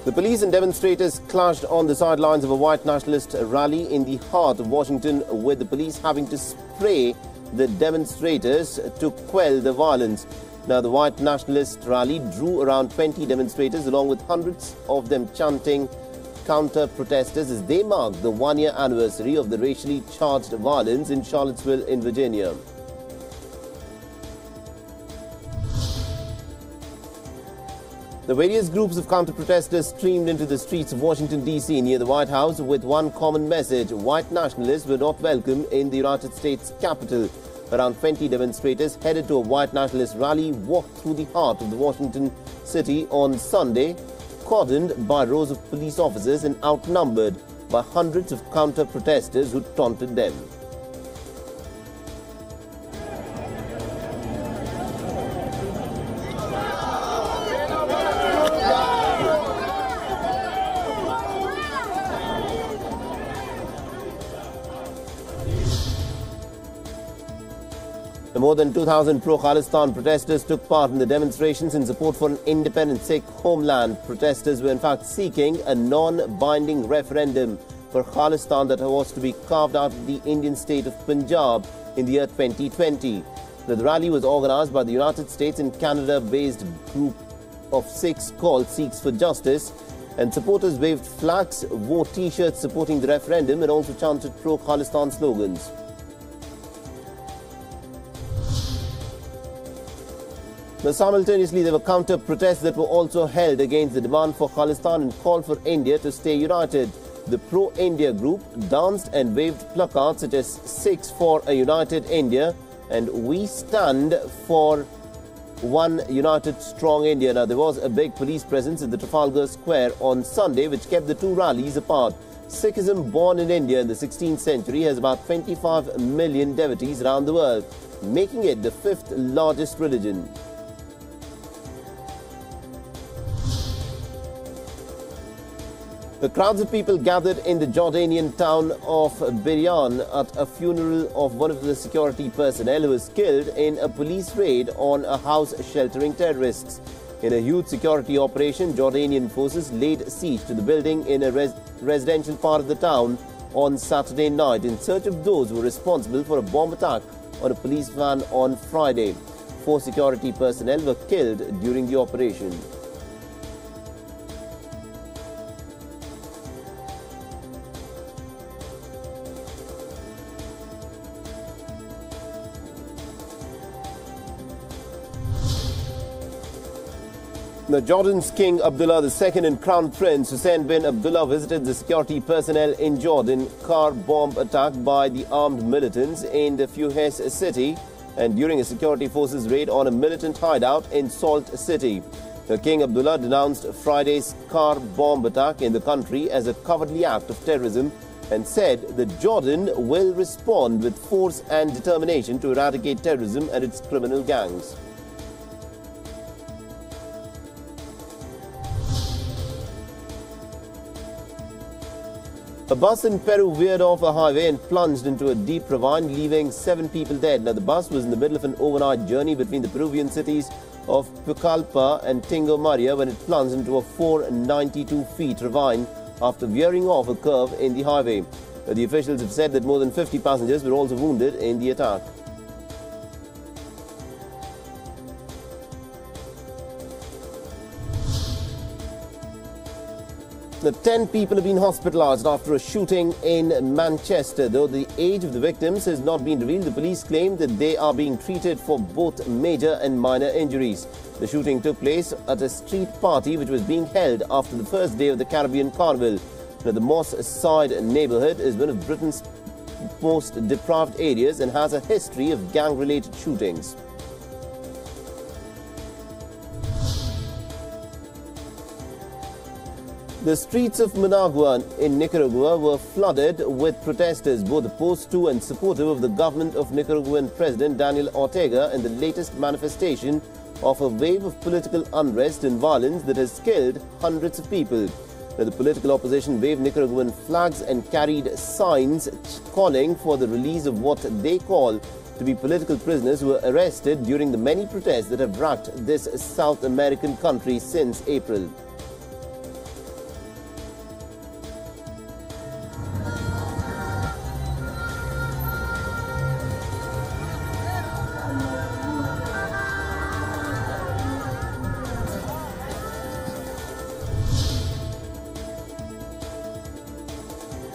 The police and demonstrators clashed on the sidelines of a white nationalist rally in the heart of Washington, with the police having to spray the demonstrators to quell the violence. Now, the white nationalist rally drew around 20 demonstrators, along with hundreds of them chanting counter-protesters as they marked the one-year anniversary of the racially charged violence in Charlottesville in Virginia. The various groups of counter-protesters streamed into the streets of Washington, D.C. near the White House with one common message: white nationalists were not welcome in the United States Capitol. Around 20 demonstrators headed to a white nationalist rally walked through the heart of the Washington city on Sunday, cordoned by rows of police officers and outnumbered by hundreds of counter-protesters who taunted them. The more than 2,000 pro-Khalistan protesters took part in the demonstrations in support for an independent Sikh homeland. Protesters were in fact seeking a non-binding referendum for Khalistan that was to be carved out of the Indian state of Punjab in the year 2020. The rally was organized by the United States and Canada-based group of Sikhs called Sikhs for Justice, and supporters waved flags, wore T-shirts supporting the referendum, and also chanted pro-Khalistan slogans. Now, simultaneously, there were counter-protests that were also held against the demand for Khalistan and called for India to stay united. The pro-India group danced and waved placards such as "Sikhs for a United India" and "We stand for one united strong India." Now, there was a big police presence at the Trafalgar Square on Sunday, which kept the two rallies apart. Sikhism, born in India in the 16th century, has about 25 million devotees around the world, making it the fifth largest religion. The crowds of people gathered in the Jordanian town of WION at a funeral of one of the security personnel who was killed in a police raid on a house sheltering terrorists. In a huge security operation, Jordanian forces laid siege to the building in a residential part of the town on Saturday night in search of those who were responsible for a bomb attack on a police van on Friday. 4 security personnel were killed during the operation. Now, Jordan's King Abdullah II and Crown Prince Hussein bin Abdullah visited the security personnel in Jordan. Car bomb attack by the armed militants in the Fuhes city and during a security forces raid on a militant hideout in Salt City. The King Abdullah denounced Friday's car bomb attack in the country as a cowardly act of terrorism and said that Jordan will respond with force and determination to eradicate terrorism and its criminal gangs. A bus in Peru veered off a highway and plunged into a deep ravine, leaving 7 people dead. Now, the bus was in the middle of an overnight journey between the Peruvian cities of Pucallpa and Tingo Maria when it plunged into a 492 feet ravine after veering off a curve in the highway. The officials have said that more than 50 passengers were also wounded in the attack. The 10 people have been hospitalized after a shooting in Manchester. Though the age of the victims has not been revealed, the police claim that they are being treated for both major and minor injuries. The shooting took place at a street party which was being held after the first day of the Caribbean Carnival. Now, the Moss Side neighborhood is one of Britain's most deprived areas and has a history of gang-related shootings. The streets of Managua in Nicaragua were flooded with protesters, both opposed to and supportive of the government of Nicaraguan President Daniel Ortega in the latest manifestation of a wave of political unrest and violence that has killed hundreds of people. Now, the political opposition waved Nicaraguan flags and carried signs calling for the release of what they call to be political prisoners who were arrested during the many protests that have racked this South American country since April.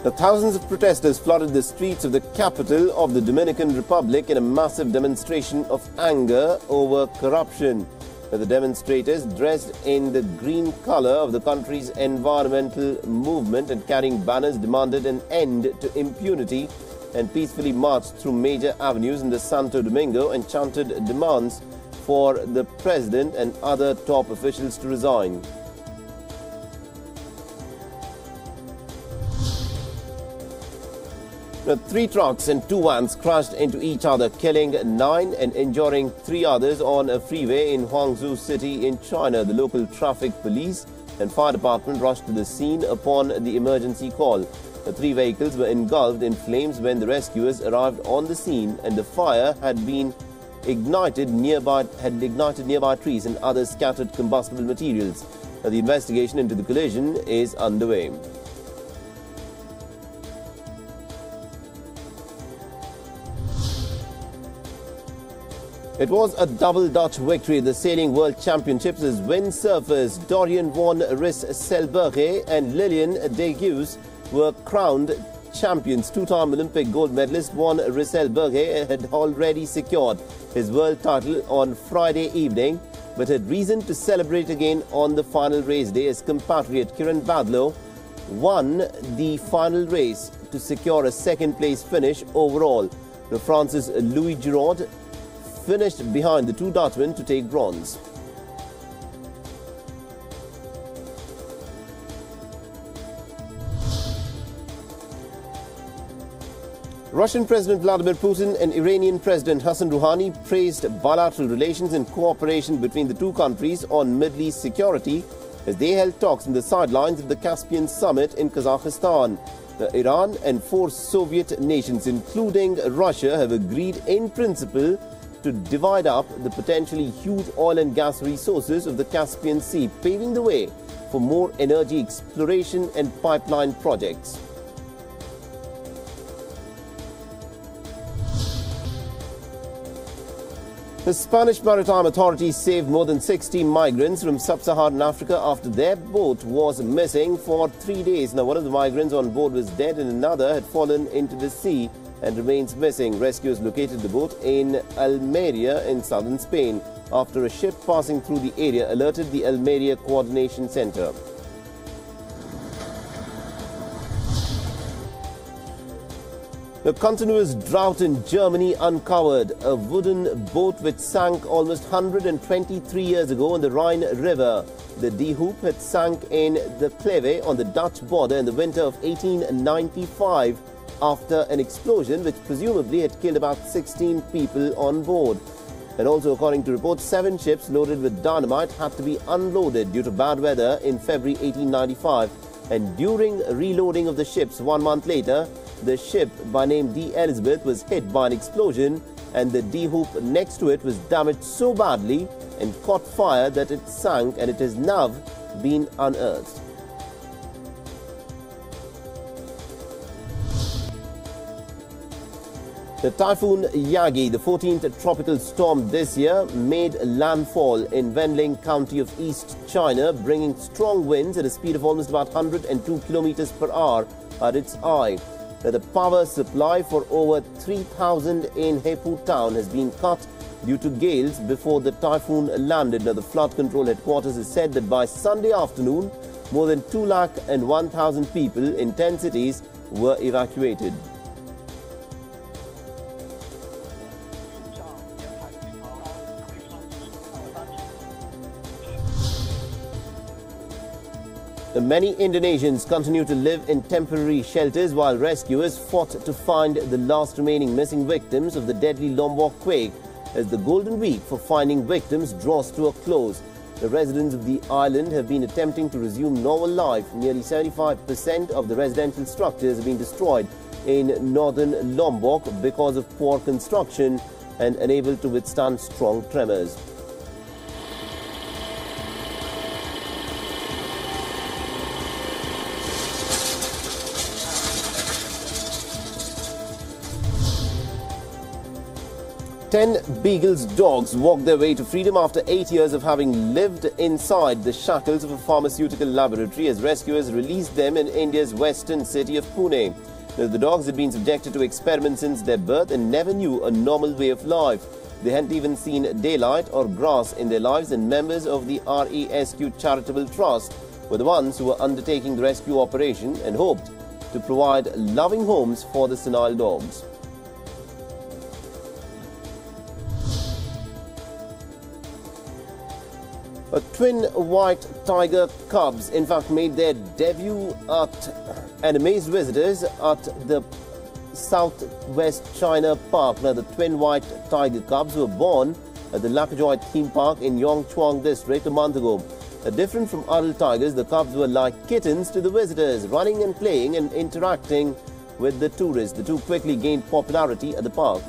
The thousands of protesters flooded the streets of the capital of the Dominican Republic in a massive demonstration of anger over corruption. The demonstrators, dressed in the green color of the country's environmental movement and carrying banners, demanded an end to impunity and peacefully marched through major avenues in the Santo Domingo and chanted demands for the president and other top officials to resign. Three trucks and two vans crashed into each other, killing 9 and injuring 3 others on a freeway in Huangzhou City in China. The local traffic police and fire department rushed to the scene upon the emergency call. The 3 vehicles were engulfed in flames when the rescuers arrived on the scene, and the fire had ignited nearby trees and other scattered combustible materials. The investigation into the collision is underway. It was a double Dutch victory at the Sailing World Championships as windsurfers Jordon van Rijsselberghe and Lilian de Geus were crowned champions. 2-time Olympic gold medalist Van Rijsselberghe had already secured his world title on Friday evening, but had reason to celebrate again on the final race day as compatriot Kieran Badlow won the final race to secure a second-place finish overall. The France's Louis Giraud finished behind the 2 Dutchmen to take bronze. Russian President Vladimir Putin and Iranian President Hassan Rouhani praised bilateral relations and cooperation between the 2 countries on Middle East security as they held talks in the sidelines of the Caspian Summit in Kazakhstan. Iran and 4 Soviet nations, including Russia, have agreed in principle to divide up the potentially huge oil and gas resources of the Caspian Sea, paving the way for more energy exploration and pipeline projects. The Spanish maritime authorities saved more than 60 migrants from sub-Saharan Africa after their boat was missing for 3 days. Now, one of the migrants on board was dead and another had fallen into the sea and remains missing. Rescuers located the boat in Almeria in southern Spain after a ship passing through the area alerted the Almeria Coordination Center. The continuous drought in Germany uncovered a wooden boat which sank almost 123 years ago on the Rhine River. The D-Hoop had sunk in the Kleve on the Dutch border in the winter of 1895 after an explosion which presumably had killed about 16 people on board. And also, according to reports, 7 ships loaded with dynamite had to be unloaded due to bad weather in February 1895. And during reloading of the ships 1 month later, the ship by name D. Elizabeth was hit by an explosion and the D-Hoop next to it was damaged so badly and caught fire that it sank, and it has now been unearthed. The typhoon Yagi, the 14th tropical storm this year, made landfall in Wenling County of East China, bringing strong winds at a speed of almost about 102 kilometers per hour at its eye. The power supply for over 3,000 in Hepu town has been cut due to gales before the typhoon landed. Now, the flood control headquarters has said that by Sunday afternoon, more than 201,000 people in 10 cities were evacuated. Many Indonesians continue to live in temporary shelters while rescuers fought to find the last remaining missing victims of the deadly Lombok quake as the golden week for finding victims draws to a close. The residents of the island have been attempting to resume normal life. Nearly 75% of the residential structures have been destroyed in northern Lombok because of poor construction and unable to withstand strong tremors. 10 Beagles dogs walked their way to freedom after 8 years of having lived inside the shackles of a pharmaceutical laboratory as rescuers released them in India's western city of Pune. The dogs had been subjected to experiments since their birth and never knew a normal way of life. They hadn't even seen daylight or grass in their lives, and members of the RESQ Charitable Trust were the ones who were undertaking the rescue operation and hoped to provide loving homes for the senile dogs. Twin white tiger cubs in fact made their debut and amazed visitors at the Southwest China Park. Now, the twin white tiger cubs were born at the Lakajoy theme park in Yongchuang district a month ago. Different from adult tigers, the cubs were like kittens to the visitors, running and playing and interacting with the tourists. The two quickly gained popularity at the park.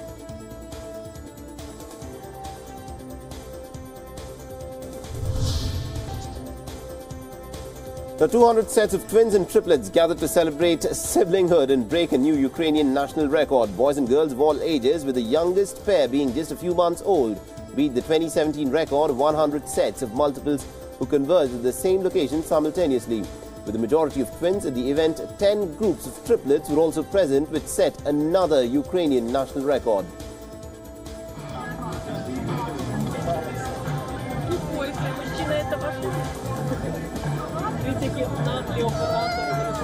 The 200 sets of twins and triplets gathered to celebrate siblinghood and break a new Ukrainian national record. Boys and girls of all ages, with the youngest pair being just a few months old, beat the 2017 record of 100 sets of multiples who converged at the same location simultaneously. With the majority of twins at the event, 10 groups of triplets were also present, which set another Ukrainian national record. Критики на 3 оператора,